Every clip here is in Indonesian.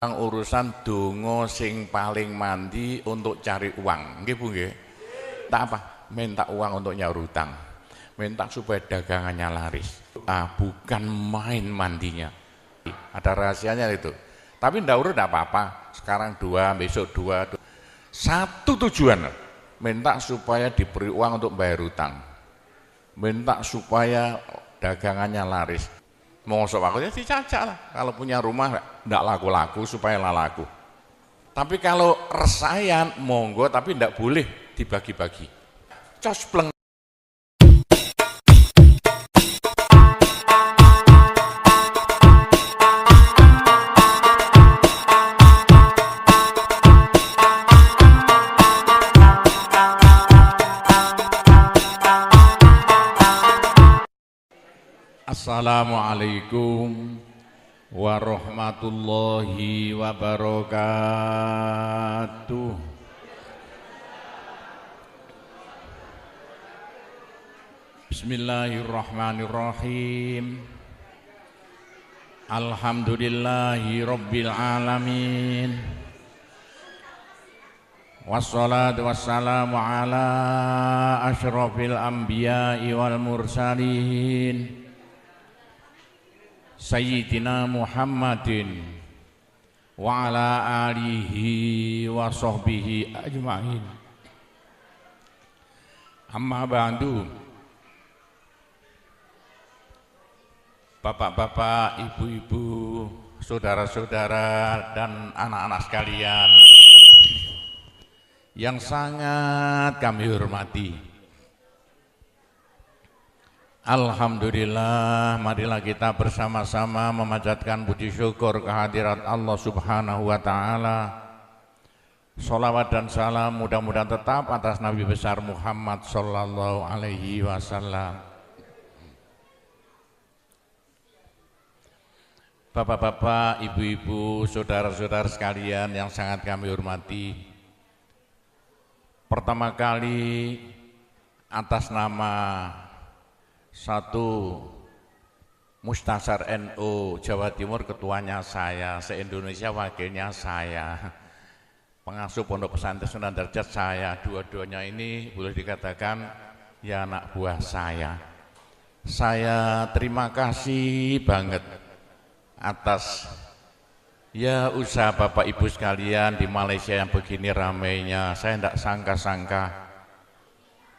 urusan donga sing paling mandi untuk cari uang, nggih Bu nggih. Tak apa? Minta uang untuk nyaur hutang. Minta supaya dagangannya laris. Bukan main mandinya. Ada rahasianya itu. Tapi ndak urut ndak apa-apa. Sekarang 2, besok 2. Satu tujuan. Minta supaya diberi uang untuk bayar hutang. Minta supaya dagangannya laris. Mosok aku ya dicacak lah. Kalau punya rumah ndak laku-laku supaya laku. Tapi kalau resayan monggo tapi ndak boleh dibagi-bagi. Cospleng. Assalamualaikum warahmatullahi wabarakatuh. Bismillahirrahmanirrahim. Alhamdulillahi rabbil alamin. Wassalatu wassalamu ala asyrafil anbiya'i wal mursalin Sayyidina Muhammadin wa ala alihi wa sahbihi ajma'in. Amma ba'du. Bapak-bapak, ibu-ibu, saudara-saudara dan anak-anak sekalian yang sangat kami hormati. Alhamdulillah, marilah kita bersama-sama memanjatkan puji syukur kehadirat Allah Subhanahu wa Ta'ala. Sholawat dan salam mudah-mudahan tetap atas Nabi besar Muhammad Sallallahu Alaihi Wasallam. Bapak-bapak, ibu-ibu, saudara-saudara sekalian yang sangat kami hormati. Pertama kali atas nama satu Mustasar NU Jawa Timur, ketuanya saya, se-Indonesia wakilnya saya, pengasuh Pondok Pesantren Sunan Derajat saya, dua-duanya ini boleh dikatakan ya anak buah saya. Saya terima kasih banget atas ya usaha Bapak Ibu sekalian di Malaysia yang begini ramainya. Saya tidak sangka-sangka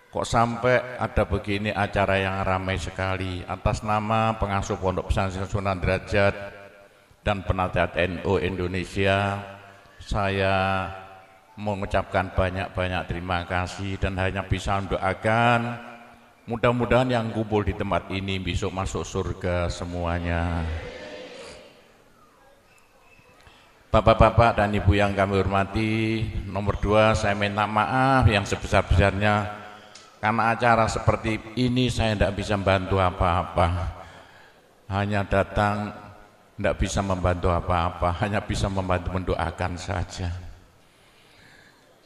kok sampai ada begini acara yang ramai sekali. Atas nama pengasuh Pondok Pesantren Sunan Derajat dan penasihat NU Indonesia, saya mengucapkan banyak-banyak terima kasih dan hanya bisa mendoakan mudah-mudahan yang kumpul di tempat ini besok masuk surga semuanya. Bapak-bapak dan ibu yang kami hormati, nomor 2 saya minta maaf yang sebesar-besarnya karena acara seperti ini saya tidak bisa membantu apa-apa. Hanya datang, tidak bisa membantu apa-apa, hanya bisa membantu mendoakan saja.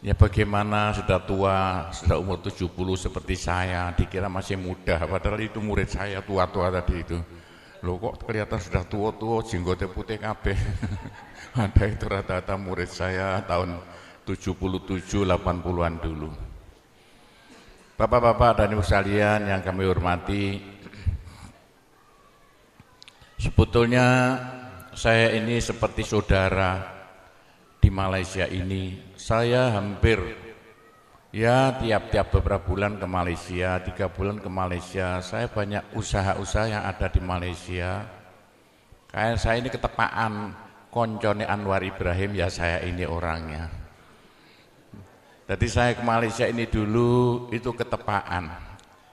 Ya bagaimana sudah tua, sudah umur 70 seperti saya, dikira masih muda, padahal itu murid saya tua-tua tadi itu. Loh kok kelihatan sudah tua-tua, jenggotnya putih kabeh. Ada itu rata-rata murid saya tahun 77, 80-an dulu. Bapak-bapak dan ibu sekalian yang kami hormati, sebetulnya saya ini seperti saudara di Malaysia ini. Saya hampir ya tiap-tiap beberapa bulan ke Malaysia, 3 bulan ke Malaysia. Saya banyak usaha-usaha yang ada di Malaysia. Kayak saya ini ketepaan koncone Anwar Ibrahim, ya saya ini orangnya. Jadi saya ke Malaysia ini dulu itu ketepaan.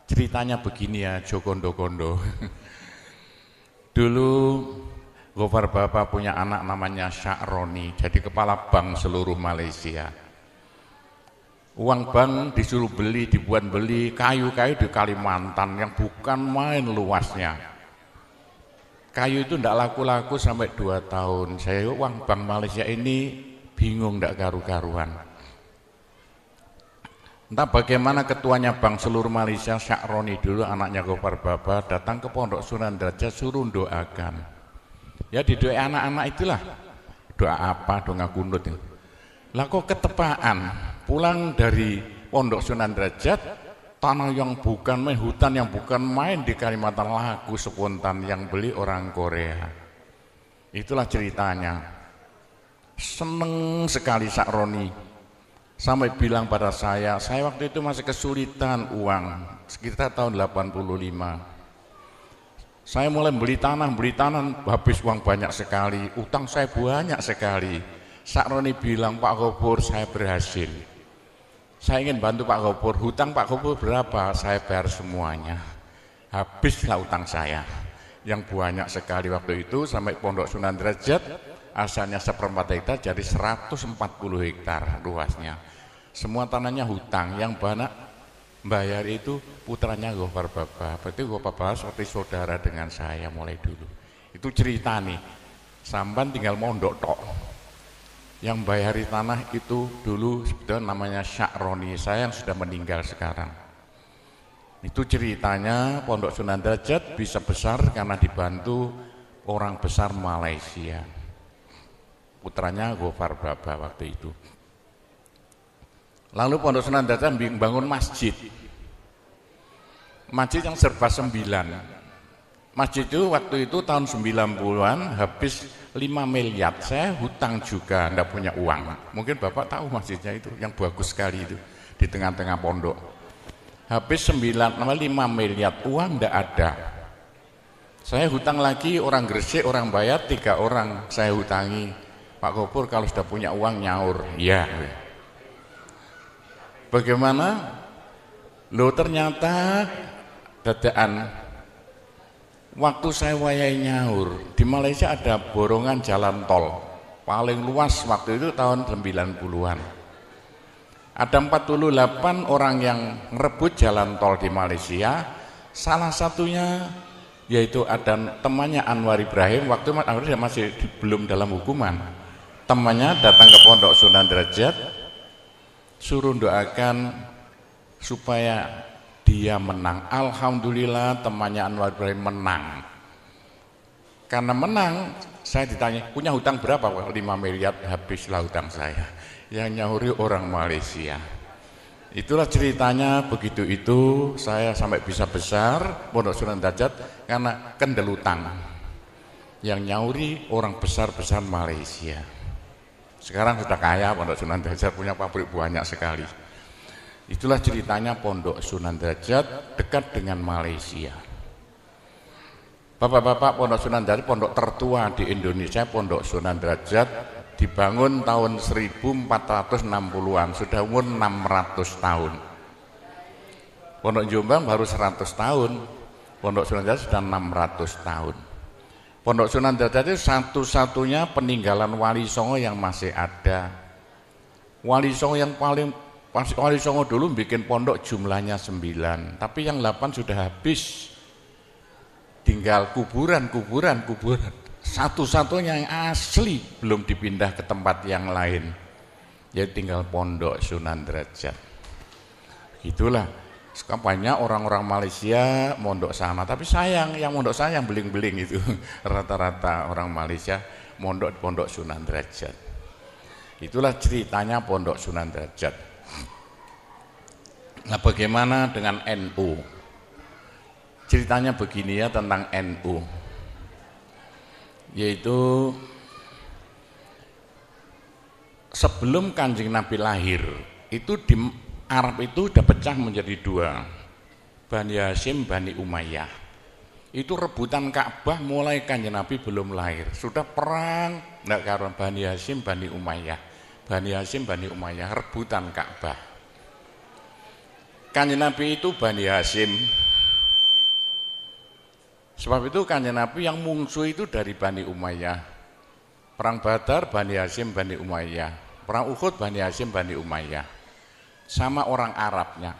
Ceritanya begini ya, Jogondo-gondo. Dulu Gofar Bapak punya anak namanya Sya'roni, jadi kepala bank seluruh Malaysia. Uang bank disuruh beli, dibuat beli kayu-kayu di Kalimantan yang bukan main luasnya. Kayu itu tidak laku-laku sampai 2 tahun. Saya uang bank Malaysia ini bingung tidak karu-karuan. Entah bagaimana ketuanya Bank Seluruh Malaysia Sya'roni dulu, anaknya Gofar Baba, datang ke Pondok Sunan Derajat suruh doakan. Ya didoai anak-anak itulah. doa apa, doa kunut. Lah kok ketepaan pulang dari Pondok Sunan Derajat, tanah yang bukan main, hutan yang bukan main di Kalimantan, laku spontan yang beli orang Korea. Itulah ceritanya. Seneng sekali Sak Roni, sampai bilang pada saya waktu itu masih kesulitan uang, sekitar tahun 85. Saya mulai beli tanah, habis uang banyak sekali, utang saya banyak sekali. Sak Roni bilang, Pak Gopur, saya berhasil. Saya ingin bantu Pak Gopur, hutang Pak Gopur berapa? Saya bayar semuanya. Habislah utang saya yang banyak sekali waktu itu, sampai Pondok Sunan Derajat, asalnya 1/4 hektar jadi 140 hektar luasnya. Semua tanahnya hutang, yang banyak bayar itu putranya Gofar Baba. Berarti Gofar Baba seperti saudara dengan saya mulai dulu. Itu cerita nih, sampan tinggal mondok tok. Yang bayari tanah itu dulu sebetulnya namanya Syak Roni, saya yang sudah meninggal sekarang. Itu ceritanya Pondok Sunan Derajat bisa besar karena dibantu orang besar Malaysia. Putranya Gofar Baba waktu itu. Lalu Pondok Sunan Derajat bangun masjid. Masjid yang serba 9. Masjid itu waktu itu tahun 90-an habis 5 miliar. Saya hutang juga, enggak punya uang. Mungkin Bapak tahu masjidnya itu, yang bagus sekali itu di tengah-tengah pondok. Habis 5 miliar, uang enggak ada. Saya hutang lagi, orang Gresik, orang bayar, 3 orang saya hutangi. Pak Gopur kalau sudah punya uang nyaur. Ya. Bagaimana? Loh ternyata dadaan waktu saya wayai nyaur di Malaysia ada borongan jalan tol paling luas waktu itu tahun 90-an. Ada 48 orang yang ngerebut jalan tol di Malaysia. Salah satunya yaitu ada temannya Anwar Ibrahim, waktu Anwar masih belum dalam hukuman. Temannya datang ke Pondok Sunan Derajat, suruh doakan supaya dia menang. Alhamdulillah temannya Anwar Ibrahim menang. Karena menang, saya ditanya, punya hutang berapa? 5 miliar, habislah hutang saya. Yang nyauri orang Malaysia. Itulah ceritanya, begitu itu saya sampai bisa besar Pondok Sunan Derajat karena kendel hutang. Yang nyauri orang besar-besar Malaysia. Sekarang sudah kaya Pondok Sunan Derajat, punya pabrik banyak sekali. Itulah ceritanya Pondok Sunan Derajat dekat dengan Malaysia. Bapak-bapak, Pondok Sunan Derajat pondok tertua di Indonesia. Pondok Sunan Derajat dibangun tahun 1460-an, sudah umur 600 tahun. Pondok Jombang baru 100 tahun, Pondok Sunan Derajat sudah 600 tahun. Pondok Sunan Derajat itu satu-satunya peninggalan Wali Songo yang masih ada. Wali Songo yang paling, Wali Songo dulu bikin pondok jumlahnya 9, tapi yang 8 sudah habis. Tinggal kuburan. Satu-satunya yang asli belum dipindah ke tempat yang lain. Jadi tinggal Pondok Sunan Derajat. Itulah. Sekarang banyak orang-orang Malaysia mondok sana, tapi sayang yang mondok saya yang beling-beling itu rata-rata orang Malaysia mondok di Pondok Sunan Derajat. Itulah ceritanya Pondok Sunan Derajat. Nah, bagaimana dengan NU? Ceritanya begini ya tentang NU, yaitu sebelum Kanjeng Nabi lahir itu di Arab itu sudah pecah menjadi 2, Bani Hashim, Bani Umayyah. Itu rebutan Ka'bah mulai Kanjeng Nabi belum lahir, sudah perang enggak karena Bani Hashim, Bani Umayyah. Bani Hashim, Bani Umayyah rebutan Ka'bah. Kanjeng Nabi itu Bani Hashim. Sebab itu Kanjeng Nabi yang mungsuh itu dari Bani Umayyah. Perang Badar Bani Hashim, Bani Umayyah. Perang Uhud Bani Hashim, Bani Umayyah. Sama orang Arabnya.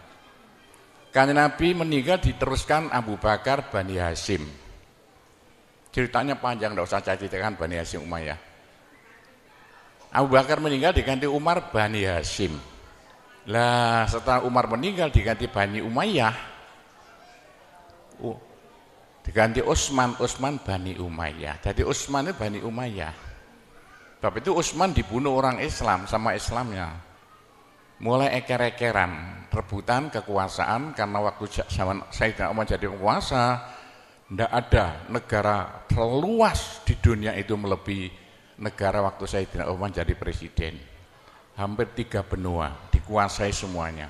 Kanjeng Nabi meninggal diteruskan Abu Bakar Bani Hashim. Ceritanya panjang, tidak usah ceritakan Bani Hashim Umayyah. Abu Bakar meninggal diganti Umar Bani Hashim. Lah setelah Umar meninggal diganti Bani Umayyah. Diganti Utsman Bani Umayyah. Jadi Utsman itu Bani Umayyah. Bab itu Utsman dibunuh orang Islam sama Islamnya. Mulai eker-ekeran, rebutan kekuasaan karena waktu zaman Sayyidina Umar jadi penguasa, tidak ada negara terluas di dunia itu melebihi negara waktu Sayyidina Umar jadi presiden. Hampir 3 benua dikuasai semuanya.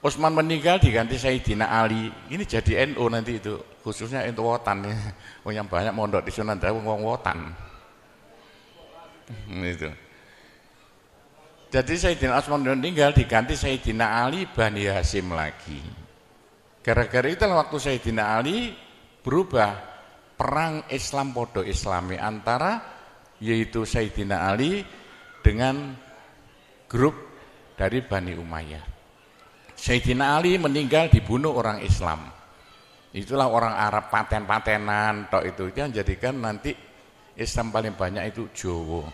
Utsman meninggal diganti Sayyidina Ali. Ini jadi NU nanti itu, khususnya NU Wotan ya. Yang banyak mondok di Sunan Dawu wong Wotan. Itu. Jadi Sayyidina Utsman meninggal diganti Sayyidina Ali Bani Hasyim lagi. Gara-gara itulah waktu Sayyidina Ali berubah, perang Islam podo Islami antara yaitu Sayyidina Ali dengan grup dari Bani Umayyah. Sayyidina Ali meninggal dibunuh orang Islam. Itulah orang Arab paten-patenan tok itu yang jadikan nanti Islam paling banyak itu Jawa.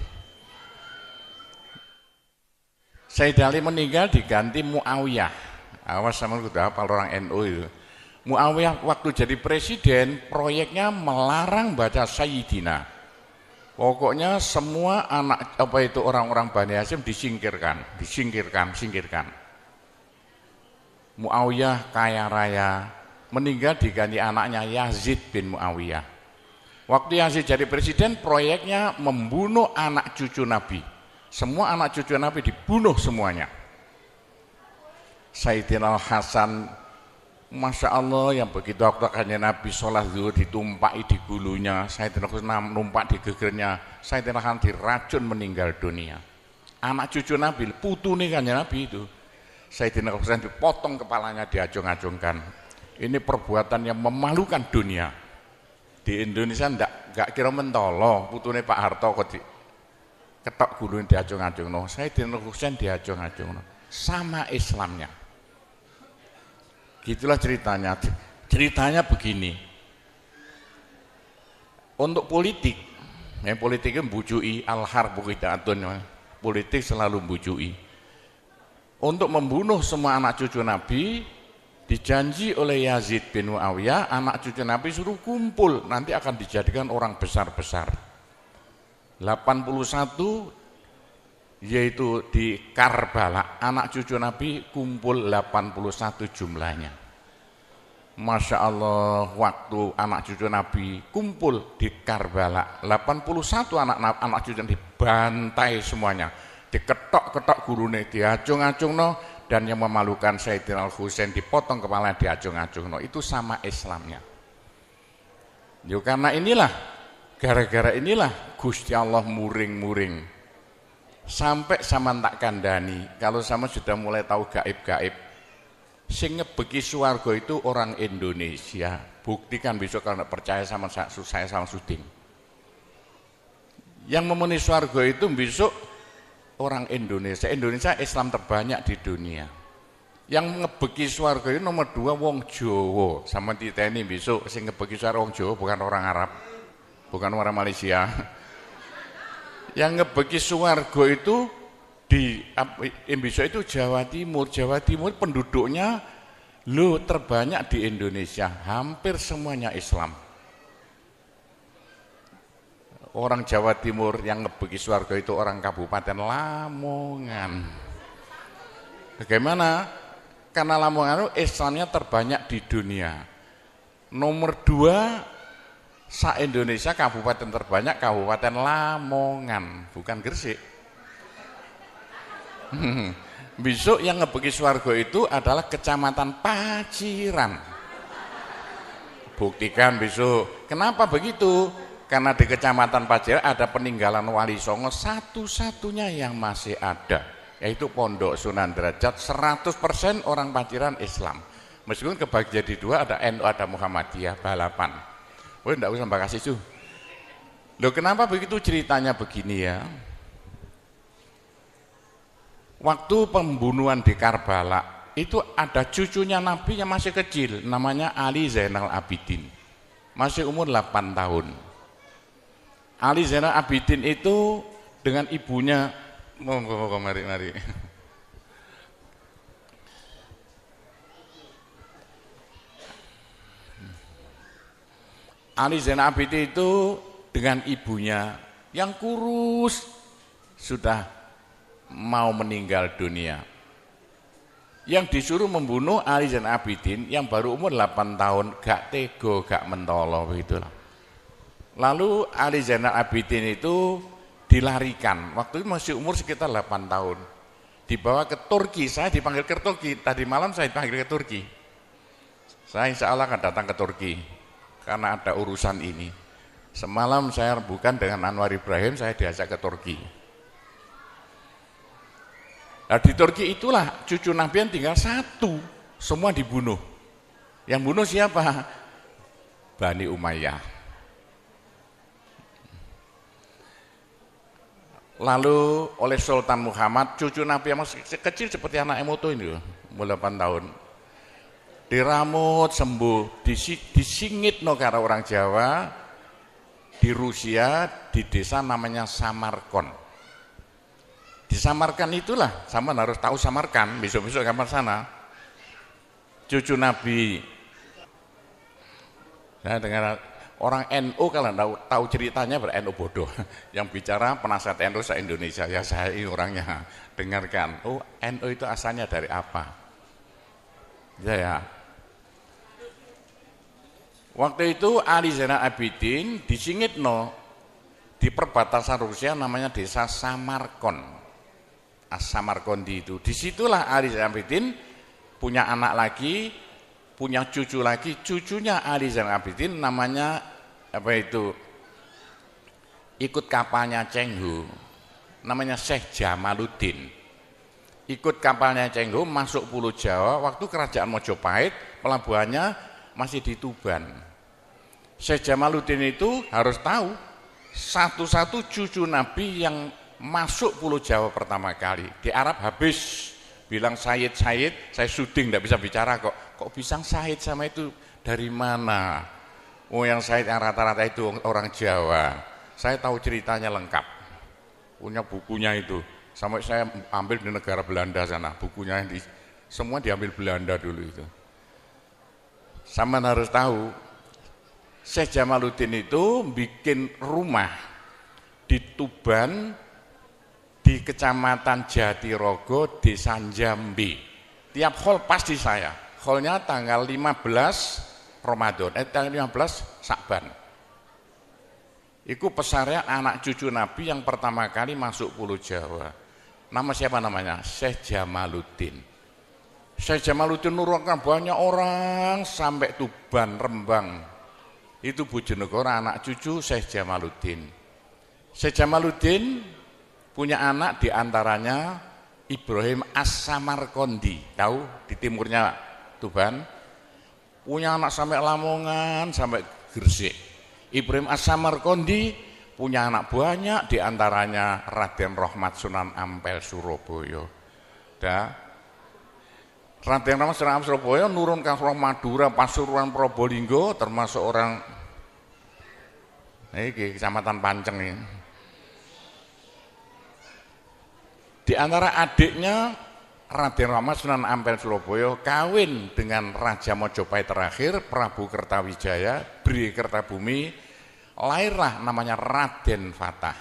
Sayyidina Ali meninggal diganti Muawiyah. Awas sama udah hafal orang NU itu. Muawiyah waktu jadi presiden proyeknya melarang baca Sayyidina. Pokoknya semua anak orang-orang Bani Hasyim disingkirkan. Muawiyah kaya raya, meninggal diganti anaknya Yazid bin Muawiyah. Waktu Yazid jadi presiden, proyeknya membunuh anak cucu Nabi. Semua anak cucu Nabi dibunuh semuanya. Sayyidina Hasan, Masya Allah, yang begitu waktu Nabi sholat zuhur ditumpai di gulunya, Sayyidina Hasan numpak di gegernya, Sayyidina Hasan diracun meninggal dunia. Anak cucu Nabi, putune Nabi itu, Sayyidina Hasan dipotong kepalanya, diacung-acungkan. Ini perbuatan yang memalukan dunia. Di Indonesia enggak kira mentolo, putune Pak Harto kok ketok gulune diacung-acungno, Sayyidina Hasan diacung-acungno. Sama Islamnya. Gitulah ceritanya. Ceritanya begini. Untuk politik, yang politiknya membujui al-harbu qita'atun, politik selalu membujui. Untuk membunuh semua anak cucu Nabi, dijanji oleh Yazid bin Muawiyah, anak cucu Nabi suruh kumpul, nanti akan dijadikan orang besar-besar. 81 yaitu di Karbala, anak cucu Nabi kumpul 81 jumlahnya. Masya Allah, waktu anak cucu Nabi kumpul di Karbala, 81 anak cucu Nabi dibantai semuanya, diketok-ketok gurune, diacung-acungno, dan yang memalukan Sayyidina Al-Husain dipotong kepala, diacung-acungno. Itu sama Islamnya. Yo, karena inilah, gara-gara inilah Gusti Allah muring-muring. Sampai sama tak kandani, kalau sama sudah mulai tahu gaib-gaib, sing ngebeki swarga itu orang Indonesia. Buktikan besok kalau percaya sama saya sama Suding. Yang memenuhi swarga itu besok orang Indonesia. Indonesia Islam terbanyak di dunia. Yang ngebeki swarga itu nomor 2 wong Jawa. Sama titeni besok sing ngebeki swarga wong Jawa, bukan orang Arab, bukan orang Malaysia. Yang ngebeki swarga itu di besok itu Jawa Timur. Jawa Timur penduduknya terbanyak di Indonesia, hampir semuanya Islam. Orang Jawa Timur yang ngebeki swarga itu orang Kabupaten Lamongan. Bagaimana? Karena Lamongan itu Islamnya terbanyak di dunia. Nomor 2 se-Indonesia kabupaten terbanyak Kabupaten Lamongan, bukan Gresik. Besok yang ngebeki swarga itu adalah Kecamatan Paciran. Buktikan besok. Kenapa begitu? Karena di Kecamatan Paciran ada peninggalan Wali Songo satu-satunya yang masih ada, yaitu Pondok Sunan Derajat. 100% orang Paciran Islam. Meskipun kebagi jadi 2, ada NU, ada Muhammadiyah, balapan. Enggak usah mbak kasih. Loh, kenapa begitu? Ceritanya begini ya. Waktu pembunuhan di Karbala itu ada cucunya Nabi yang masih kecil, namanya Ali Zainal Abidin, masih umur 8 tahun. Ali Zainal Abidin itu dengan ibunya, monggo mari. Ali Zainal Abidin itu dengan ibunya yang kurus sudah mau meninggal dunia. Yang disuruh membunuh Ali Zainal Abidin yang baru umur 8 tahun, gak tego, gak mentolo begitulah. Lalu Ali Zainal Abidin itu dilarikan, waktu itu masih umur sekitar 8 tahun. Dibawa ke Turki, saya dipanggil ke Turki, tadi malam saya dipanggil ke Turki. Saya insya Allah akan datang ke Turki, karena ada urusan ini. Semalam saya rembukan dengan Anwar Ibrahim, saya diajak ke Turki. Nah di Turki itulah cucu Nabi yang tinggal satu, semua dibunuh. Yang bunuh siapa? Bani Umayyah. Lalu oleh Sultan Muhammad, cucu Nabi yang masih kecil seperti anak Emoto ini, umur 8 tahun. Diramut sembuh, disingit karo orang Jawa, di Rusia, di desa namanya Samarkand. Di Samarkand itulah, sama harus tahu Samarkand, besok-besok kapan sana. Cucu Nabi, saya dengar orang NU kalau tahu ceritanya ber-NU bodoh. Yang bicara penasihat NU se-Indonesia, ya saya ini orangnya, dengarkan. Oh NU itu asalnya dari apa? Ya. Waktu itu Ali Zainal Abidin disingitno di perbatasan Rusia namanya desa Samarkand. Samarkandi itu. Disitulah Ali Zainal Abidin punya anak lagi, punya cucu lagi. Cucunya Ali Zainal Abidin namanya apa itu? Ikut kapalnya Chenghu, namanya Syekh Jamaluddin. Ikut kapalnya Chenghu masuk Pulau Jawa. Waktu kerajaan Mojopahit pelabuhannya masih di Tuban. Syekh Jamaluddin itu harus tahu satu-satu cucu Nabi yang masuk Pulau Jawa pertama kali. Di Arab habis bilang Sayyid, saya syuting tidak bisa bicara kok bisa Sayyid sama itu dari mana? Oh yang Sayyid yang rata-rata itu orang Jawa. Saya tahu ceritanya lengkap, punya bukunya itu. Sampai saya ambil di negara Belanda sana, bukunya semua diambil Belanda dulu itu. Sama harus tahu, Syekh Jamaluddin itu bikin rumah di Tuban, di Kecamatan Jatirogo, Desa Jambi. Tiap hall pasti saya. Hallnya tanggal 15 Ramadan, tanggal 15 Syakban. Itu pesarnya anak cucu Nabi yang pertama kali masuk Pulau Jawa. Nama siapa namanya? Syekh Jamaluddin. Syekh Jamaluddin nurunkan banyak orang sampai Tuban, Rembang. Itu Bojonegoro anak cucu Syekh Jamaluddin. Syekh Jamaluddin punya anak diantaranya Ibrahim As-Samarkandi, tahu di timurnya Tuban, punya anak sampai Lamongan, sampai Gresik. Ibrahim As-Samarkandi punya anak banyak, diantaranya Raden Rahmat Sunan Ampel Surabaya. Raden Rahmat Sunan Ampel Surabaya nurunkan orang Madura, Pasuruan, Probolinggo, termasuk orang ini Kecamatan Panceng ini. Di antara adiknya Raden Rahmat Sunan Ampel Surabaya kawin dengan Raja Mojopahit terakhir Prabu Kertawijaya, Bri Kertabumi, lahirlah namanya Raden Fatah.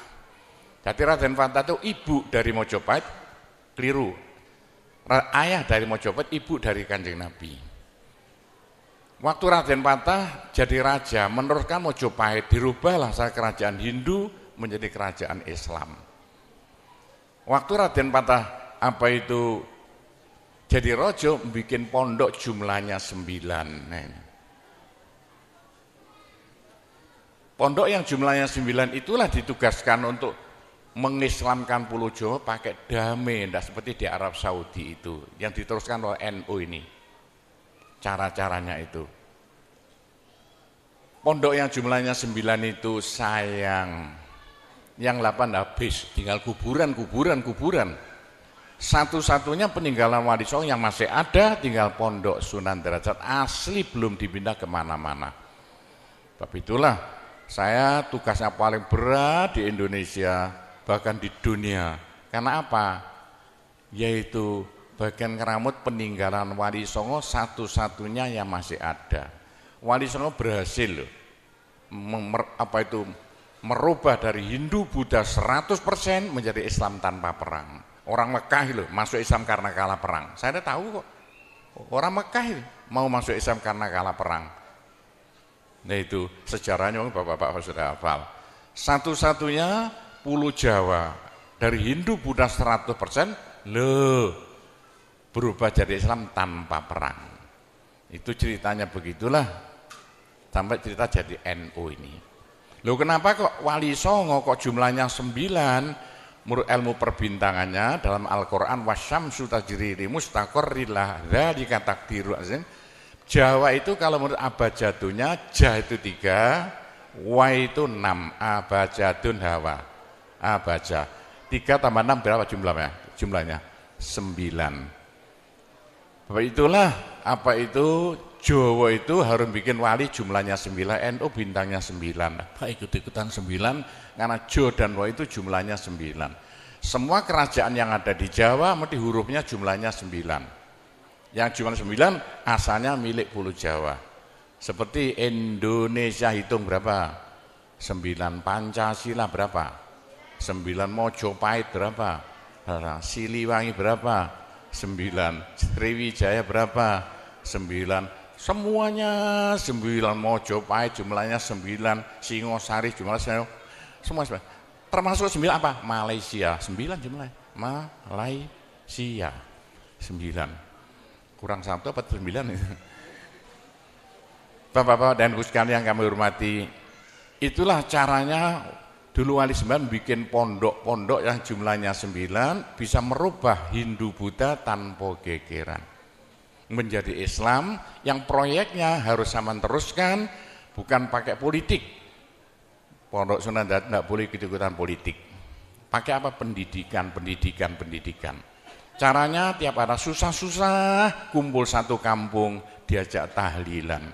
Jadi Raden Fatah itu ibu dari Mojopahit, keliru. Ayah dari Mojopahit, ibu dari Kanjeng Nabi. Waktu Raden Fatah jadi raja, meneruskan Mojopahit, dirubahlah kerajaan Hindu menjadi kerajaan Islam. Waktu Raden Fatah jadi rojo, bikin pondok jumlahnya 9. Pondok yang jumlahnya 9 itulah ditugaskan untuk mengislamkan Pulau Jawa pakai damai, tidak seperti di Arab Saudi itu yang diteruskan oleh NU ini. Cara-caranya itu. Pondok yang jumlahnya 9 itu sayang. Yang 8 habis, tinggal kuburan. Satu-satunya peninggalan Wali Songo yang masih ada tinggal Pondok Sunan Derajat, asli belum dipindah kemana-mana. Tapi itulah saya tugasnya paling berat di Indonesia, bahkan di dunia. Karena apa? Yaitu bagian keramut peninggalan Wali Songo satu-satunya yang masih ada. Wali Songo berhasil merubah dari Hindu Buddha 100% menjadi Islam tanpa perang. Orang Mekah loh masuk Islam karena kalah perang. Saya udah tahu kok. Orang Mekah mau masuk Islam karena kalah perang. Nah itu sejarahnya bapak-bapak sudah hafal. Satu-satunya Pulau Jawa dari Hindu Buddha 100% loh berubah jadi Islam tanpa perang. Itu ceritanya begitulah sampai cerita jadi NU ini. Loh kenapa kok Wali Songo kok jumlahnya 9? Menurut ilmu perbintangannya dalam Al-Quran wasyamsu tajri li mustaqarrillah dzalika taqdirul azim. Jawa itu kalau menurut abjadnya ja itu 3, wa itu 6, abjadun hawa. Abaja 3 tambah 6 berapa jumlahnya? 9. Bapak itulah apa itu Jawa itu harus bikin wali jumlahnya 9, NU bintangnya 9. Pak ikut-ikutan 9 karena Jo dan Wa itu jumlahnya 9. Semua kerajaan yang ada di Jawa mesti hurufnya jumlahnya 9. Yang jumlah 9 asalnya milik Pulau Jawa. Seperti Indonesia hitung berapa? 9, Pancasila berapa? 9, Mojopahit berapa? Siliwangi berapa? 9, Sriwijaya berapa? 9, semuanya 9, Mojopahit jumlahnya 9, Singosari jumlahnya semua 9. Termasuk 9 apa? Malaysia 9 jumlahnya. Malaysia 9. Kurang 1 apa 9 itu? Bapak-bapak dan ibu sekalian yang kami hormati, itulah caranya dulu Wali Sembilan bikin pondok-pondok yang jumlahnya 9 bisa merubah Hindu Buddha tanpa gegeran menjadi Islam yang proyeknya harus sama teruskan, bukan pakai politik. Pondok Sunan tidak boleh ikut-ikutan politik. Pakai apa? Pendidikan. Caranya tiap ada susah-susah kumpul satu kampung diajak tahlilan.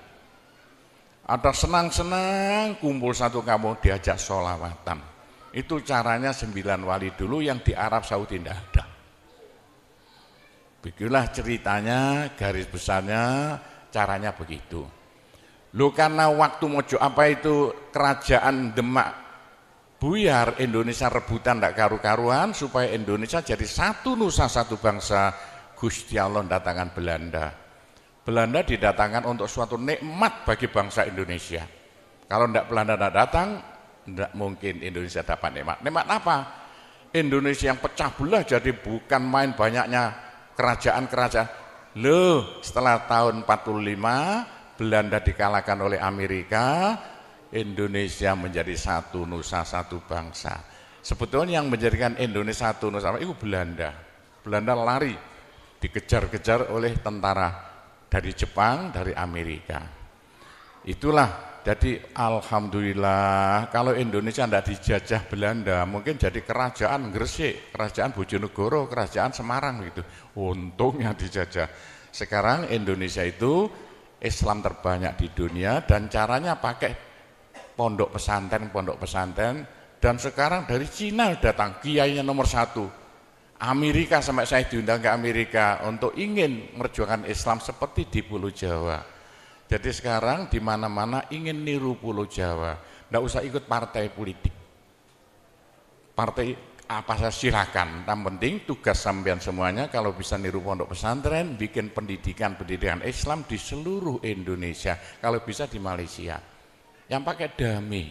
Ada senang-senang kumpul satu kampung diajak sholawatan. Itu caranya 9 wali dulu yang di Arab Saudi tidak ada. Begitulah ceritanya, garis besarnya, caranya begitu. Loh karena waktu mojo apa itu kerajaan Demak buyar, Indonesia rebutan tidak karu-karuan supaya Indonesia jadi satu nusa satu bangsa. Gusti Allah datangkan Belanda. Belanda didatangkan untuk suatu nikmat bagi bangsa Indonesia. Kalau tidak Belanda tidak datang, tidak mungkin Indonesia dapat nikmat. Nikmat apa? Indonesia yang pecah belah jadi bukan main banyaknya kerajaan-kerajaan. Loh, setelah tahun 45 Belanda dikalahkan oleh Amerika, Indonesia menjadi satu nusa satu bangsa. Sebetulnya yang menjadikan Indonesia satu nusa itu Belanda. Belanda lari, dikejar-kejar oleh tentara dari Jepang, dari Amerika. Itulah. Jadi alhamdulillah kalau Indonesia tidak dijajah Belanda mungkin jadi kerajaan Gresik, kerajaan Bojonegoro, kerajaan Semarang gitu. Untungnya dijajah. Sekarang Indonesia itu Islam terbanyak di dunia dan caranya pakai pondok pesantren dan sekarang dari Cina datang kiainya nomor 1. Amerika sampai saya diundang ke Amerika untuk ingin merjuangkan Islam seperti di Pulau Jawa. Jadi sekarang di mana-mana ingin niru Pulau Jawa, tidak usah ikut partai politik. Partai apa saja silakan, yang penting tugas sampean semuanya kalau bisa niru pondok pesantren, bikin pendidikan Islam di seluruh Indonesia, kalau bisa di Malaysia. Yang pakai dami,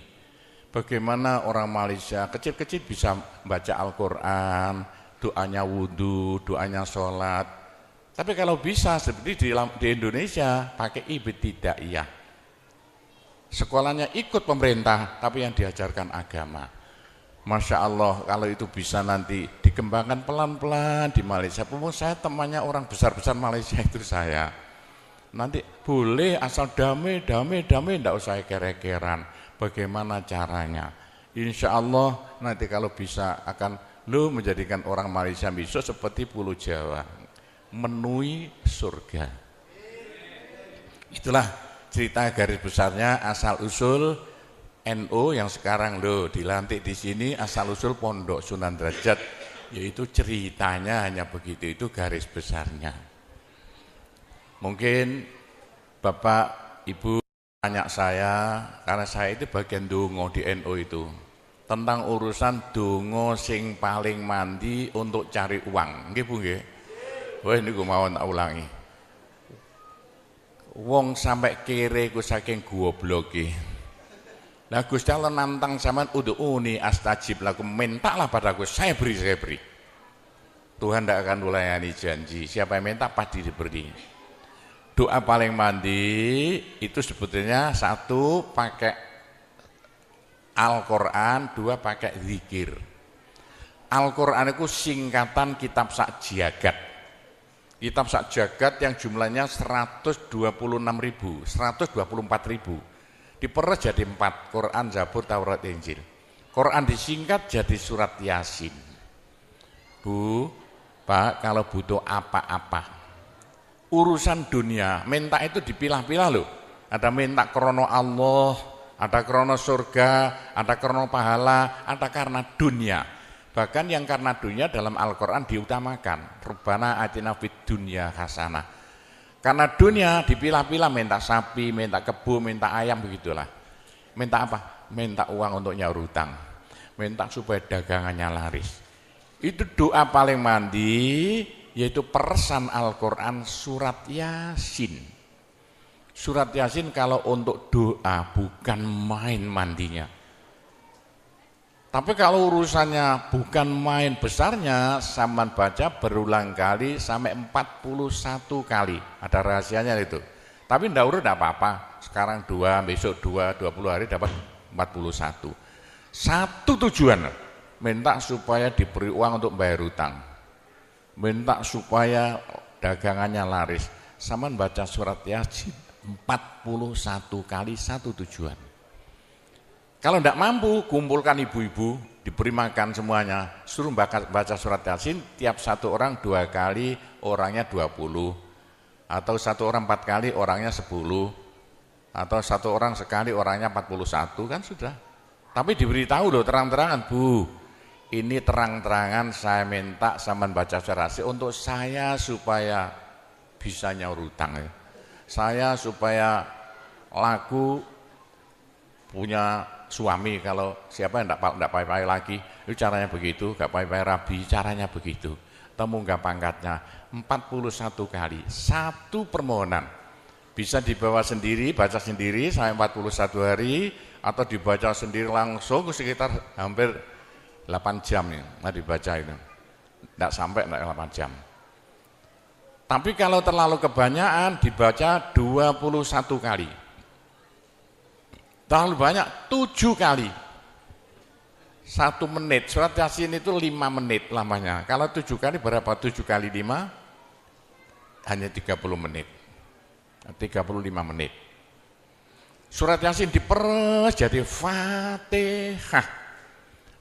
bagaimana orang Malaysia kecil-kecil bisa baca Al-Quran, doanya wudhu, doanya sholat. Tapi kalau bisa seperti di Indonesia pakai ibtidaiyah. Sekolahnya ikut pemerintah tapi yang diajarkan agama. Masya Allah kalau itu bisa nanti dikembangkan pelan-pelan di Malaysia. Saya temannya orang besar-besar Malaysia itu saya. Nanti boleh asal damai, tidak usah kere-keran. Bagaimana caranya? Insya Allah nanti kalau bisa akan menjadikan orang Malaysia besok seperti Pulau Jawa. Menuhi surga. Itulah cerita garis besarnya asal usul NU yang sekarang dilantik di sini, asal usul Pondok Sunan Derajat, yaitu ceritanya hanya begitu, itu garis besarnya. Mungkin Bapak Ibu tanya saya, karena saya itu bagian dongo di NU itu. tentang urusan donga sing paling mandi untuk cari uang. Nggih Bu nggih. Wah niku mawon tak ulangi. Wong sampai kere ku saking gobloke. Lah Gusti Allah nantang sampean ud'uni astajib lakum, mintalah padaku, saya beri. Tuhan tidak akan melayani janji. Siapa yang minta pasti diberi. Doa paling mandi itu sebetulnya satu pakai Al-Quran, dua pakai zikir. Al-Quran itu singkatan kitab sak jagat. Kitab sak jagat yang jumlahnya 124.000. Diperes jadi 4, Quran, Zabur, Taurat, Injil. Quran disingkat jadi surat Yasin. Bu, Pak, kalau butuh apa-apa, urusan dunia, minta itu dipilah-pilah loh. Ada minta krono Allah, ada krono surga, ada krono pahala, ada karena dunia. Bahkan yang karena dunia dalam Al-Quran diutamakan. Rabbana atina fid dunya hasanah. Karena dunia dipilah-pilah, minta sapi, minta kebo, minta ayam, begitulah. Minta apa? Minta uang untuk nyaur hutang. Minta supaya dagangannya laris. Itu doa paling mandi, yaitu peresan Al-Quran surat Yasin. Surat Yasin kalau untuk doa bukan main mandinya. Tapi kalau urusannya bukan main besarnya, sampean baca berulang kali sampai 41 kali. Ada rahasianya itu. Tapi ndak urut enggak apa-apa. Sekarang 2, besok 2, 20 hari dapat 41. Satu tujuan, minta supaya diberi uang untuk bayar hutang. Minta supaya dagangannya laris. Sampean baca surat Yasin 41 kali, satu tujuan. Kalau tidak mampu, kumpulkan ibu-ibu, diberi makan semuanya, suruh baca surat Yasin, tiap satu orang 2 kali, orangnya 20, atau satu orang 4 kali, orangnya 10, atau satu orang sekali, orangnya 41, kan sudah. Tapi diberitahu loh terang-terangan, Bu, ini terang-terangan saya minta sampean baca surat Yasin untuk saya supaya bisa nyaur hutang ya. Saya supaya laku punya suami, kalau siapa yang tidak payah-payah lagi, itu caranya begitu, gak payah-payah rabi, caranya begitu. Temunggah pangkatnya 41 kali, satu permohonan. Bisa dibawa sendiri, baca sendiri sampai 41 hari, atau dibaca sendiri langsung sekitar hampir 8 jam ya, dibaca itu. Tidak sampai 8 jam. Tapi kalau terlalu kebanyakan dibaca 21 kali. Terlalu banyak 7 kali. 1 menit, surat Yasin itu 5 menit lamanya. Kalau 7 kali berapa? 7 kali 5 hanya 30 menit. 35 menit. Surat Yasin diperes jadi Fatihah.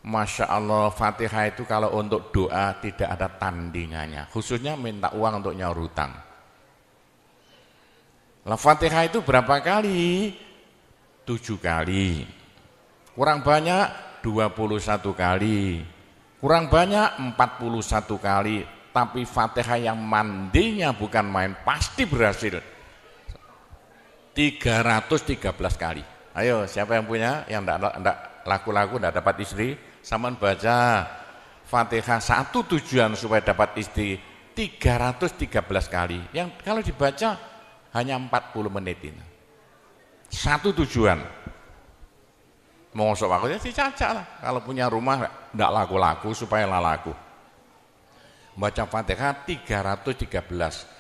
Masya Allah, Fatihah itu kalau untuk doa tidak ada tandingannya, khususnya minta uang untuk nyaur hutang. Lah Fatihah itu berapa kali? 7 kali. Kurang banyak 21 kali. Kurang banyak 41 kali. Tapi Fatihah yang mandinya bukan main, pasti berhasil 313 kali. Ayo, siapa yang punya, yang enggak laku-laku, enggak dapat istri, sampean baca Fatihah, satu tujuan supaya dapat istri 313 kali. Yang kalau dibaca hanya 40 menit ini. Satu tujuan. Mosok aku ya dicacak lah. Kalau punya rumah enggak laku-laku supaya laku. Baca Fatihah 313.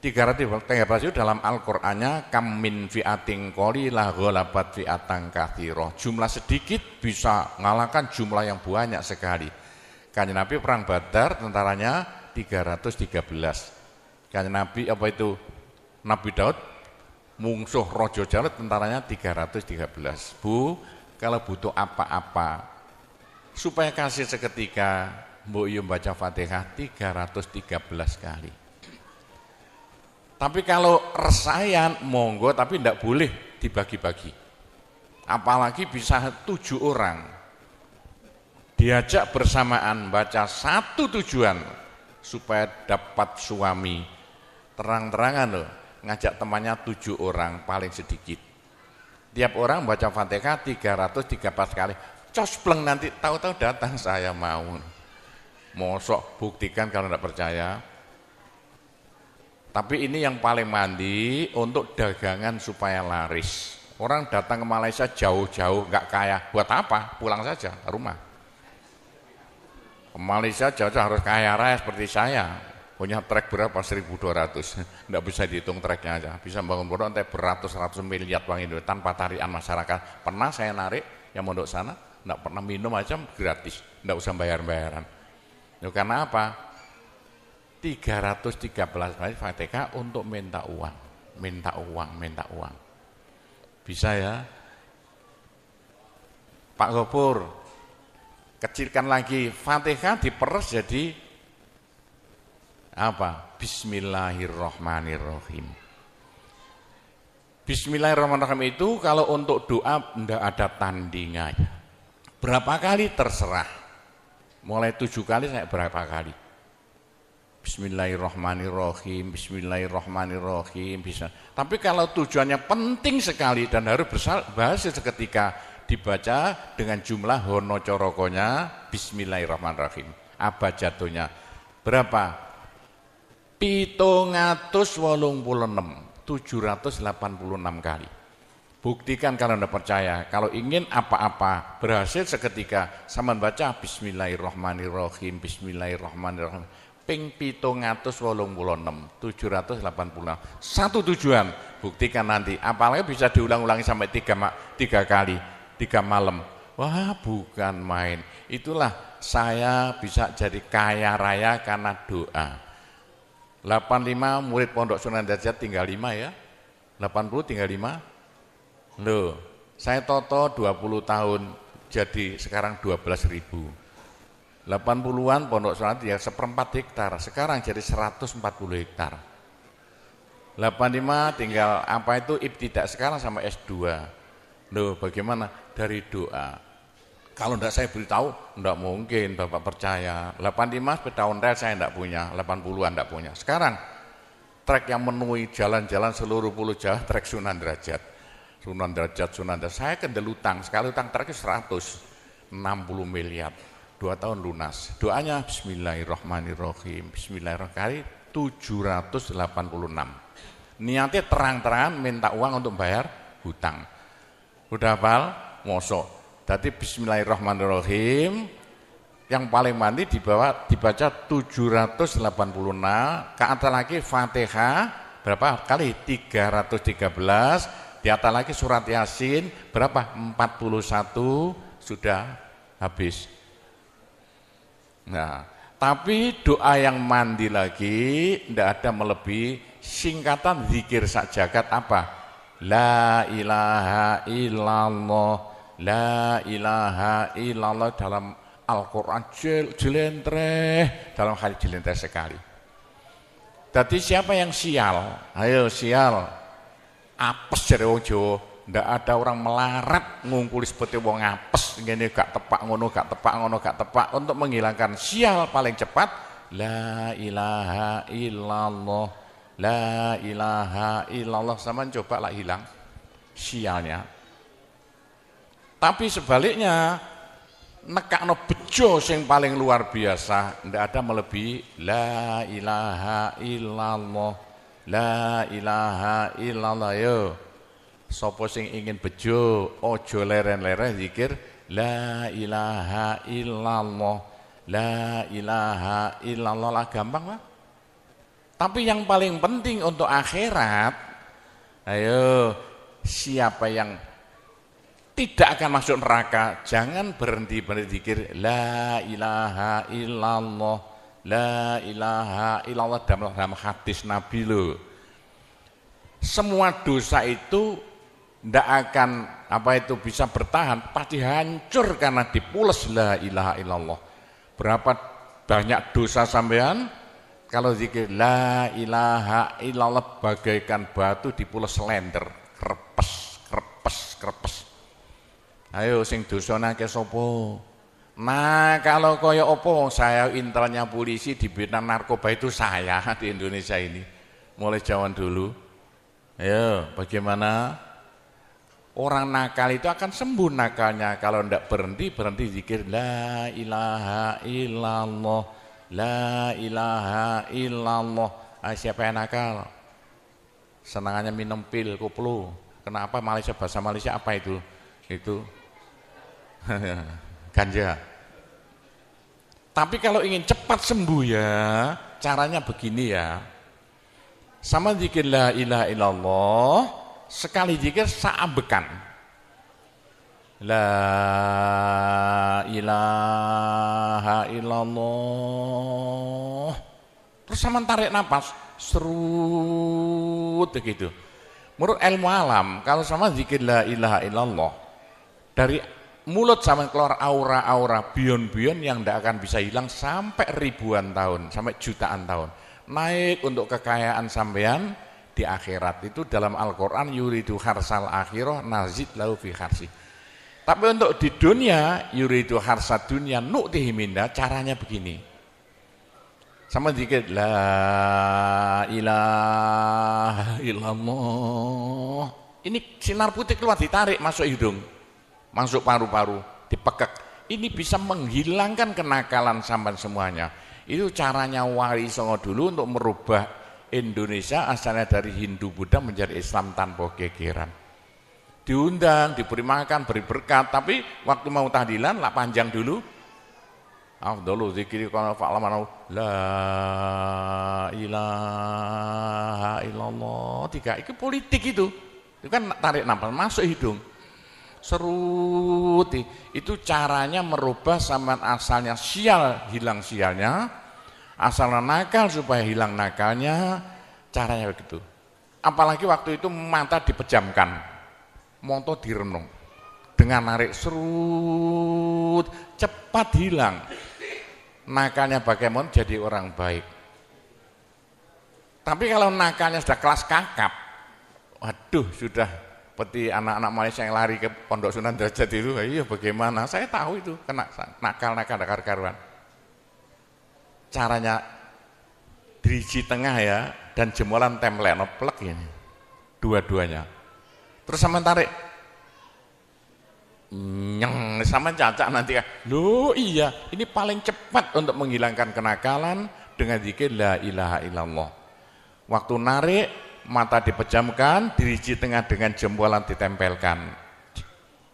313 itu dalam Al-Qur'annya kam min fi'atin qalilah ghalabat fi'atan katsirah. Jumlah sedikit bisa mengalahkan jumlah yang banyak sekali. Kanjeng Nabi perang Badar tentaranya 313. Kanjeng Nabi apa itu? Nabi Daud mungsuh Raja Jalut tentaranya 313. Bu, kalau butuh apa-apa supaya kasih seketika, mbok yo baca Fatihah 313 kali. Tapi kalau resayan monggo, tapi tidak boleh dibagi-bagi. Apalagi bisa 7 orang diajak bersamaan baca satu tujuan supaya dapat suami. Terang-terangan loh, ngajak temannya 7 orang paling sedikit. Tiap orang baca Fatihah 313 kali. cospleng nanti tahu-tahu datang saya mau. Mosok buktikan kalau tidak percaya. Tapi ini yang paling mandi untuk dagangan supaya laris. Orang datang ke Malaysia jauh-jauh nggak kaya, buat apa? Pulang saja ke rumah. Ke Malaysia jauh-jauh harus kaya raya seperti saya. Punya trek berapa? 1.200. Nggak bisa dihitung treknya aja. Bisa bangun pondok nanti beratus-ratus miliar uang Indonesia tanpa tarian masyarakat. Pernah saya narik yang mondok sana, nggak pernah minum aja gratis, nggak usah bayar-bayaran. Ya, karena apa? 313 kali Fatihah untuk minta uang. Bisa ya? Pak Gopur, kecilkan lagi, Fatihah diperes jadi apa? Bismillahirrahmanirrahim. Bismillahirrahmanirrahim itu kalau untuk doa tidak ada tandingannya. Berapa kali terserah. Mulai 7 kali saya berapa kali. Bismillahirrahmanirrahim, Bismillahirrahmanirrahim bisa. Tapi kalau tujuannya penting sekali dan harus berhasil seketika dibaca dengan jumlah hono corokonya Bismillahirrahmanirrahim. Abjadnya berapa? 786 kali. Buktikan kalau Anda percaya. Kalau ingin apa-apa berhasil seketika sama baca Bismillahirrahmanirrahim, Bismillahirrahmanirrahim. Ping 786. Satu tujuan, buktikan nanti. Apalagi bisa diulang-ulangi sampai 3 kali, 3 malam. Wah, bukan main. Itulah saya bisa jadi kaya raya karena doa. 85 murid Pondok Sunan Derajat tinggal 5 ya. 80 tinggal 5. Loh, saya toto 20 tahun jadi sekarang 12.000. 80-an Pondok Sunan ya 1/4 hektar, sekarang jadi 140 hektar. 85 tinggal apa itu ibtidak sekarang sama S2. Loh, bagaimana? Dari doa. Kalau enggak saya beritahu, enggak mungkin Bapak percaya. 85 sepeda ontel saya enggak punya, 80-an enggak punya. Sekarang trek yang memenuhi jalan-jalan seluruh pulau Jawa trek Sunan Derajat. Sunan Derajat. Saya kendelutang, sekali utang trek 160 miliar. 2 tahun lunas. Doanya Bismillahirrahmanirrahim. Bismillahirrahmanirrahim 786. Niatnya terang-terangan minta uang untuk bayar hutang. Udah hafal? Mosok. Jadi Bismillahirrahmanirrahim yang paling mandi dibaca 786. Ke atas lagi Fatihah berapa kali? 313. Di atas lagi surat Yasin berapa? 41 sudah habis. Nah, tapi doa yang mandi lagi tidak ada melebihi singkatan zikir sajagat apa? La ilaha illallah, la ilaha illallah dalam Al-Quran jelentreh, dalam hadis jelentreh sekali. Jadi siapa yang sial? Ayo sial, apes dari wong Jawa. Ndak ada orang melarat ngungkuli seperti wong apes ngene gak tepak ngono gak tepak ngono gak tepak untuk menghilangkan sial paling cepat la ilaha illallah, la ilaha illallah. Sama coba lah hilang sialnya. Tapi sebaliknya nekakno bejo sing paling luar biasa ndak ada melebihi la ilaha illallah, la ilaha illallah. Yo sapa sing ingin bejo ojo leren-leren zikir la ilaha illallah, la ilaha illallah lah, gampang lah. Tapi yang paling penting untuk akhirat, ayo siapa yang tidak akan masuk neraka jangan berhenti berzikir la ilaha illallah, la ilaha illallah dalam hadis Nabi loh. Semua dosa itu tidak akan bisa bertahan, pasti hancur karena dipules la ilaha illallah. Berapa banyak dosa sampean kalau zikir la ilaha illallah bagaikan batu dipules lender, krepes. Ayo sing dosane akeh sapa? Nah, kalau kaya opo saya intelnya polisi di bidang narkoba itu saya di Indonesia ini mulai zaman dulu. Ayo, bagaimana? Orang nakal itu akan sembuh nakalnya kalau tidak berhenti zikir la ilaha illallah, la ilaha illallah. Siapa yang nakal? Senangannya minum pil, koplo. Kenapa Malaysia, bahasa Malaysia apa itu? Itu ganja. Tapi kalau ingin cepat sembuh ya, caranya begini ya. Sama zikir la ilaha illallah, sekali zikir saambekan. La ilaha illallah. Terus sama tarik napas, serut begitu. Menurut ilmu alam, kalau sama zikir la ilaha illallah, dari mulut sama keluar aura-aura bion-bion yang tidak akan bisa hilang sampai ribuan tahun, sampai jutaan tahun. Naik untuk kekayaan sampean di akhirat. Itu dalam Al-Quran, yuridu harsal akhirah nazid lahu fi harsi. Tapi untuk di dunia, yuridu harsad dunia nu'tihi minda, caranya begini. Sama dikit la ilaha illallah. Ini sinar putih keluar, ditarik masuk hidung, masuk paru-paru, dipekek. Ini bisa menghilangkan kenakalan sampean semuanya. Itu caranya Wali Songo dulu untuk merubah Indonesia asalnya dari Hindu Buddha menjadi Islam tanpa gegeran. Diundang, diberi makan, beri berkat, tapi waktu mau tahlilan lah panjang dulu. Afdalu zikri kana fa'lamana la ilaha illallah. Tiga, itu politik itu. Itu kan tarik nafas masuk hidung. Serut, itu caranya merubah sampean asalnya sial, hilang sialnya, asalnya nakal supaya hilang nakalnya, caranya begitu. Apalagi waktu itu mata dipejamkan, moto direnung, dengan narik serut, cepat hilang nakalnya, bagaimana jadi orang baik. Tapi kalau nakalnya sudah kelas kakap, waduh sudah seperti anak-anak Malaysia yang lari ke Pondok Sunan Derajat itu, iya bagaimana? Saya tahu itu kena nakal-nakal karuan. Caranya diriji tengah ya, dan jemuran template plek ini, dua-duanya. Terus sama tarik, nyeng, sama cacak nanti ya. Loh iya, ini paling cepat untuk menghilangkan kenakalan dengan zikir la ilaha illallah. Waktu narik, mata dipejamkan, diriji tengah dengan jempolan ditempelkan,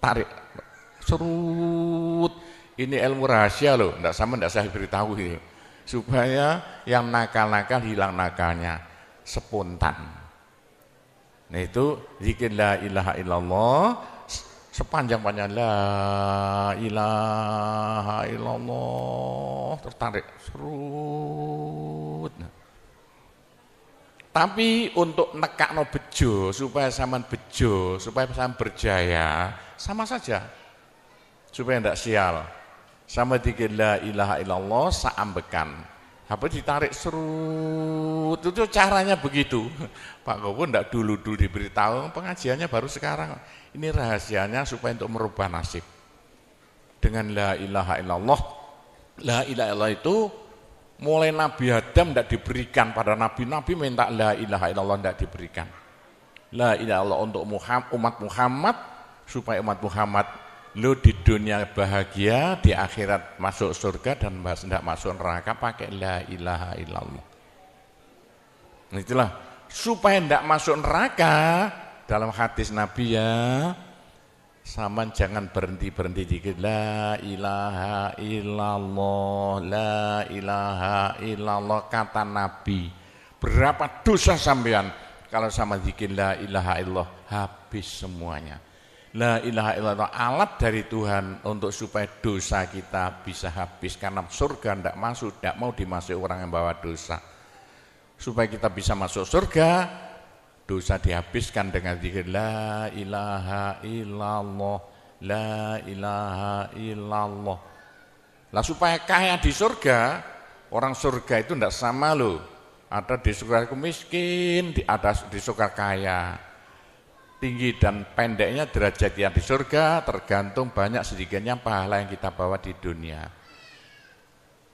tarik, serut. Ini ilmu rahasia loh, tidak saya beritahu ini, supaya yang nakal-nakal hilang nakalnya spontan. Nah itu zikir la ilaha illallah, sepanjang-panjang la ilaha illallah, tertarik, serut. Tapi untuk nekakno bejo, supaya sampean bejo, supaya sampean berjaya, sama saja. Supaya tidak sial. Sama dikir la ilaha illallah, saambekan. Apa ditarik serut, itu caranya begitu. Pak Gowo tidak dulu diberitahu, pengajiannya baru sekarang. Ini rahasianya supaya untuk merubah nasib. Dengan la ilaha illallah. La ilaha illallah itu mulai Nabi Adam tidak diberikan pada nabi-nabi, minta la ilaha illallah tidak diberikan. La ilaha illallah untuk umat Muhammad, supaya umat Muhammad lo di dunia bahagia, di akhirat masuk surga, dan tidak masuk neraka pakai la ilaha illallah. Itulah supaya tidak masuk neraka. Dalam hadis Nabi ya, sama jangan berhenti dikit la ilaha illallah, la ilaha illallah, kata Nabi. Berapa dosa sampean kalau sama zikir la ilaha illallah, habis semuanya. La ilaha illallah alat dari Tuhan untuk supaya dosa kita bisa habis, karena surga tidak masuk, tidak mau dimasuki orang yang bawa dosa. Supaya kita bisa masuk surga, dosa dihabiskan dengan zikir la ilaha illallah, la ilaha illallah. Lah supaya kaya di surga, orang surga itu tidak sama loh. Ada di surga miskin, ada di surga kaya. Tinggi dan pendeknya derajat yang di surga tergantung banyak sedikitnya pahala yang kita bawa di dunia.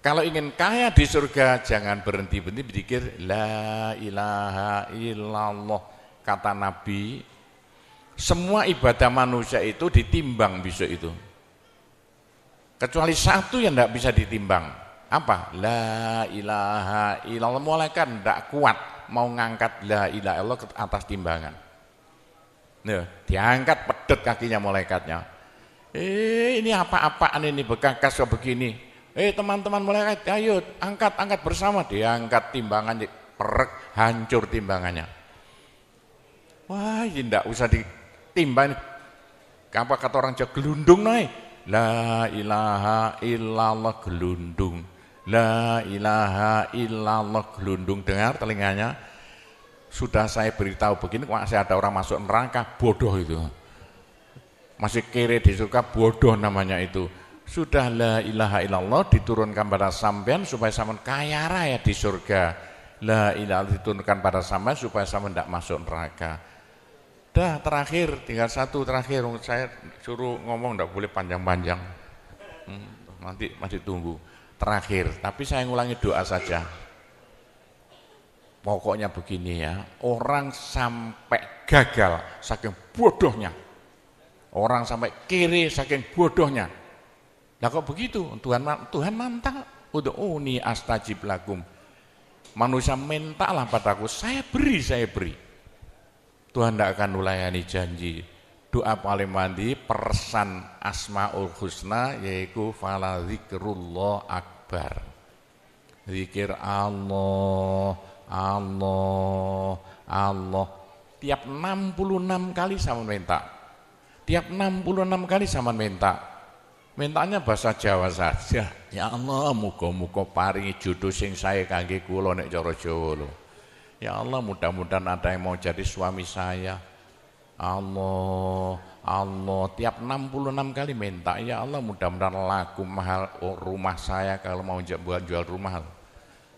Kalau ingin kaya di surga, jangan berhenti berzikir la ilaha illallah. Kata Nabi, Semua ibadah manusia itu ditimbang besok itu. Kecuali satu yang tidak bisa ditimbang. Apa? La ilaha illallah. Malaikat tidak kuat mau ngangkat la ilaha illallah ke atas timbangan. Nah, diangkat pedet kakinya malaikatnya. Ini apa-apaan ini bekas begini. Teman-teman malaikat, ayo angkat bersama. Diangkat timbangannya, perek, hancur timbangannya. Wah, ini tidak usah ditimbang. Apa kata orang Jawa, gelundung naik. La ilaha illallah gelundung. La ilaha illallah gelundung. Dengar telinganya. Sudah saya beritahu begini, masih ada orang masuk neraka, bodoh itu. Masih kere di surga, bodoh namanya itu. Sudah la ilaha illallah diturunkan pada sampean supaya sampean kaya raya di surga. La ilaha diturunkan pada sampean supaya sampean tidak masuk neraka. Dah terakhir, tinggal satu terakhir. Saya suruh ngomong tidak boleh panjang-panjang. Nanti masih tunggu. Terakhir, tapi saya ngulangi doa saja. Pokoknya begini ya, orang sampai gagal saking bodohnya. Orang sampai kiri saking bodohnya. Lah kok begitu? Tuhan mantap. Ud'uni astajib lakum. Manusia mintalah padaku, saya beri. Tuhan tidak akan melayani janji. Doa paling mandi persan Asmaul Husna yaitu fala zikrullah akbar. Zikir Allah. Tiap 66 kali sama minta. Tiap 66 kali sama minta. Mintanya bahasa Jawa saja. Ya Allah, muga-muga paringi jodoh sing sae kangge kula nek cara Jawa lho. Ya Allah, mudah-mudahan ada yang mau jadi suami saya. Allah, tiap 66 kali minta. Ya Allah, mudah-mudahan laku mahal rumah saya kalau mau jual rumah.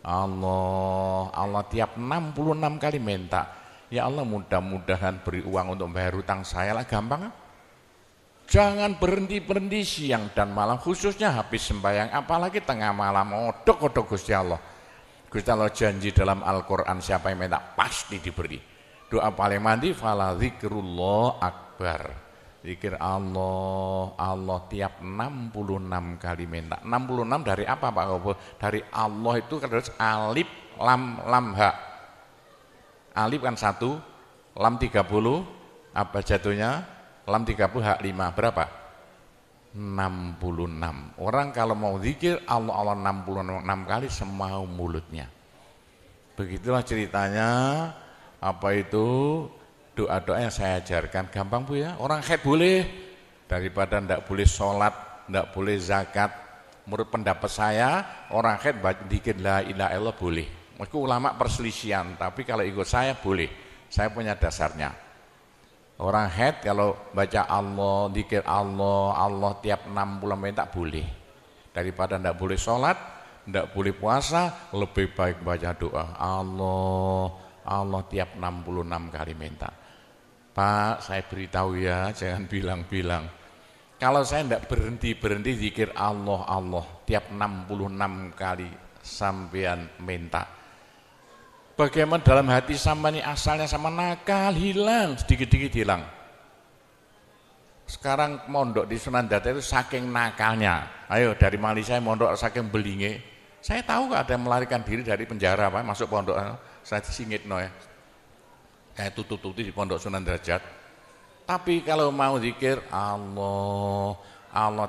Allah tiap 66 kali minta. Ya Allah, mudah-mudahan beri uang untuk bayar hutang saya lah, gampang. Jangan berhenti siang dan malam, khususnya habis sembahyang, apalagi tengah malam. Odok Gusti Allah. Gusti Allah janji dalam Al-Quran, siapa yang minta pasti diberi. Doa paling mandi fala zikrullah akbar. Zikir Allah tiap 66 kali minta. 66 dari apa Pak Gobo? Dari Allah itu terus alif lam ha. Alif kan 1, lam 30, apa jatuhnya? Lam 30 hak 5, berapa? 66. Orang kalau mau zikir Allah 66 kali semau mulutnya. Begitulah ceritanya. Apa itu? Doa-doa yang saya ajarkan gampang Bu ya. Orang haid boleh, daripada tidak boleh sholat, tidak boleh zakat. Menurut pendapat saya, orang haid dikit la ilaha illallah boleh. Itu ulama perselisihan, tapi kalau ikut saya boleh. Saya punya dasarnya. Orang haid kalau baca Allah, dikir Allah tiap 60 menit tak boleh. Daripada tidak boleh sholat, tidak boleh puasa, lebih baik baca doa Allah tiap 66 kali minta. Pak, saya beritahu ya, jangan bilang-bilang. Kalau saya tidak berhenti zikir Allah tiap 66 kali sampean minta. Bagaimana dalam hati sampean ini asalnya sama nakal, hilang, sedikit-sedikit hilang. Sekarang mondok di Sunan Data itu saking nakalnya. Ayo dari Malaysia mondok saking belinge. Saya tahu ada yang melarikan diri dari penjara, Pak, masuk pondok. Saya disingit ya. Kayak tutup-tutup di pondok Sunan Derajat. Tapi kalau mau zikir Allah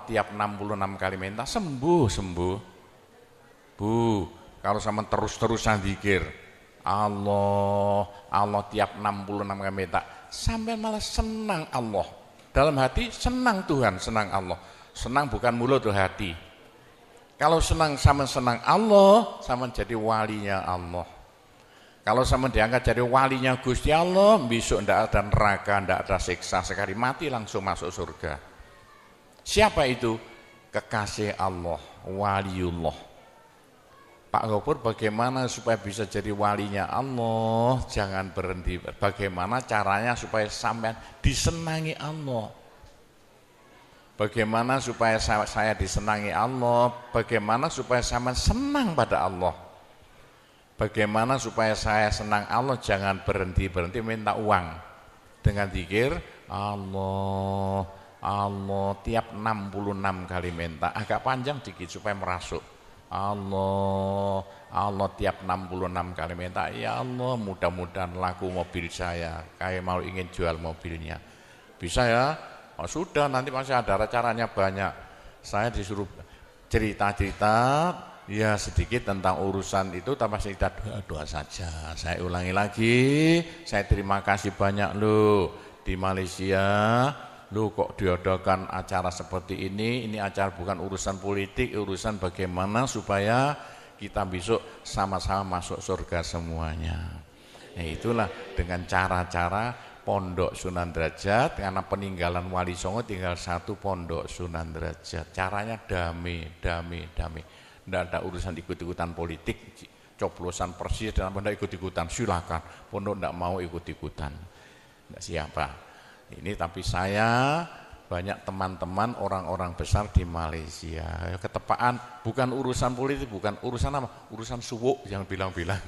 tiap 66 kali minta sembuh. Bu, kalau sama terus-terusan zikir Allah tiap 66 kali minta, sampai malah senang Allah. Dalam hati senang Tuhan, senang Allah. Senang bukan mulut tuh hati. Kalau senang Allah, sama jadi walinya Allah. Kalau sama diangkat jadi walinya Gusti Allah, besok tidak ada neraka, tidak ada siksa, sekali mati langsung masuk surga. Siapa itu? Kekasih Allah, waliullah. Pak Gopur, bagaimana supaya bisa jadi walinya Allah? Jangan berhenti. Bagaimana caranya supaya sampean disenangi Allah? Bagaimana supaya saya disenangi Allah? Bagaimana supaya sampean senang pada Allah? Bagaimana supaya saya senang Allah? Jangan berhenti minta uang. Dengan zikir Allah, Allah, tiap 66 kali minta, agak panjang dikit supaya merasuk. Allah, Allah tiap 66 kali minta, ya Allah mudah-mudahan laku mobil saya, kayak mau ingin jual mobilnya. Bisa ya? Oh, sudah, nanti masih ada caranya banyak. Saya disuruh cerita-cerita ya sedikit tentang urusan itu, tapi kita doa-doa saja. Saya ulangi lagi, saya terima kasih banyak loh. Di Malaysia, lu kok diadakan acara seperti ini acara bukan urusan politik, urusan bagaimana supaya kita besok sama-sama masuk surga semuanya. Nah itulah dengan cara-cara Pondok Sunan Derajat, karena peninggalan Wali Songo tinggal satu Pondok Sunan Derajat. Caranya damai. Tidak ada urusan ikut-ikutan politik, coblosan persis dan tidak ikut-ikutan, silakan. Pondok tidak mau ikut-ikutan. Tidak siapa ini, tapi saya banyak teman-teman orang-orang besar di Malaysia, ketepaan bukan urusan politik, bukan urusan apa, urusan suwuk yang bilang-bilang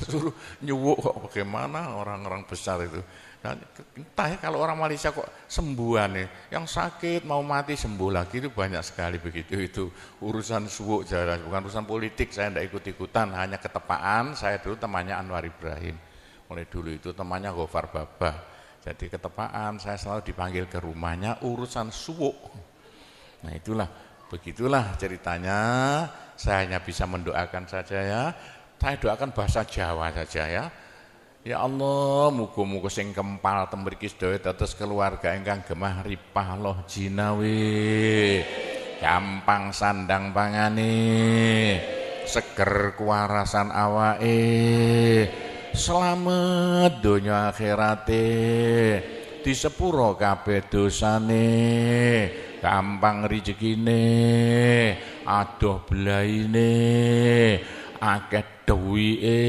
suruh nyuwuk kok, bagaimana orang-orang besar itu. Nah, entah ya kalau orang Malaysia kok sembuhan nih, yang sakit mau mati sembuh lagi, itu banyak sekali begitu. Itu urusan suwuk jelas, bukan urusan politik. Saya tidak ikut-ikutan, hanya ketepaan. Saya dulu temannya Anwar Ibrahim, mulai dulu itu temannya Gofar Babah, jadi ketepaan saya selalu dipanggil ke rumahnya urusan suwuk. Nah itulah, begitulah ceritanya. Saya hanya bisa mendoakan saja ya, saya doakan bahasa Jawa saja ya. Ya Allah, muga-muga sing kempal tembriki sedaya dados keluarga ingkang gemah ripah loh jinawi, gampang sandang pangane, seger kuwarasan awake, selamat donya akhirate, di sepuro kabeh dosane, gampang rezekine, adoh belaine, akeh duwike,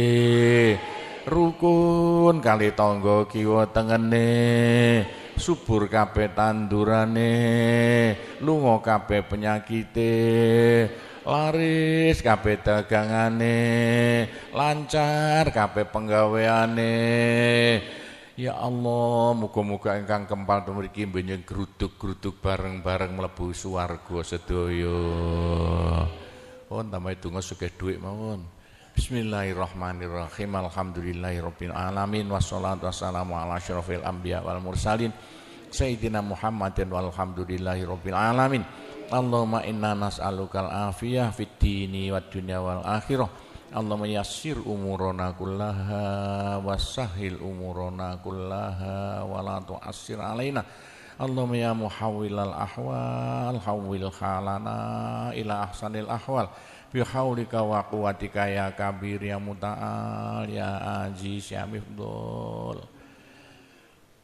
rukun kali tangga kiwa tengene, subur kabeh tandurane, lunga kabeh penyakite, laris kabeh dagangane, lancar kabeh penggaweane. Ya Allah, muga-muga ingkang kempal mriki benjing gruduk-gruduk bareng-bareng mlebu swarga sedaya. Pun tambahi donga sugih dhuwit mawon. Bismillahirrahmanirrahim. Alhamdulillahirabbil alamin wassalatu wassalamu ala asyrofil anbiya wal mursalin sayyidina Muhammadin walhamdulillahirabbil alamin. Allahumma inna nas'alukal afiyah fid dini wad dunya wal akhirah. Allahumma yassir umurana kullaha wassahhil umurana kullaha wa la tu'assir alaina. Allahumma ya muhawwilal ahwal hawwil halana ila ahsanil ahwal bi haulika wa quwwatika ya kabir ya muta'al ya aziz ya mifdul.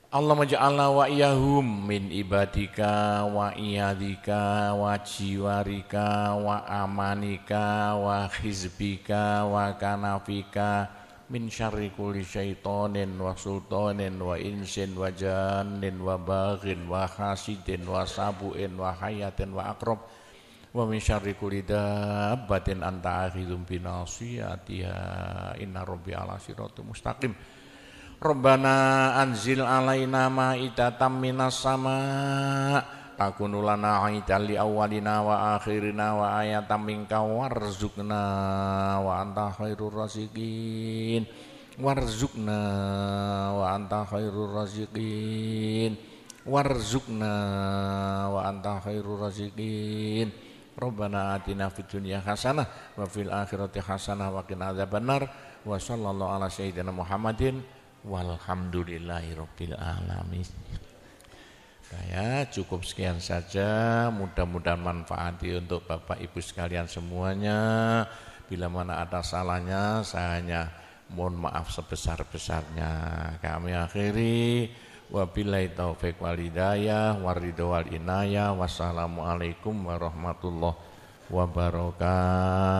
Allahumma ja'alna wa iyahum min ibadika wa iyadika wa jiwarika wa amanika wa hizbika wa kanafika min syarri kulli syaitonin wa sultanin wa insin wa jannin wa baghin wa hasidin wa sabuin wa hayatin wa akrab wa min syarri kulli dabbatin anta akhidhum binasiyatiha inna rabbi ala siratul mustaqim. Rabbana anzil alaina ma'idatan minas sama' takunu lana aidan li awwalina wa akhirina wa ayatan minka warzuqna wa anta khairur raziqin warzuqna wa anta khairur raziqin warzuqna wa anta khairur raziqin. Rabbana atina fid dunya hasanah wa fil akhirati hasanah wa qina adzabannar wa sallallahu ala sayyidina Muhammadin walhamdulillahirabbil alamin. Ya, cukup sekian saja. Mudah-mudahan manfaati untuk Bapak Ibu sekalian semuanya. Bila mana ada salahnya, saya hanya mohon maaf sebesar-besarnya. Kami akhiri wabillahi taufik wal hidayah waridho wal inayah. Wassalamualaikum warahmatullahi wabarakatuh.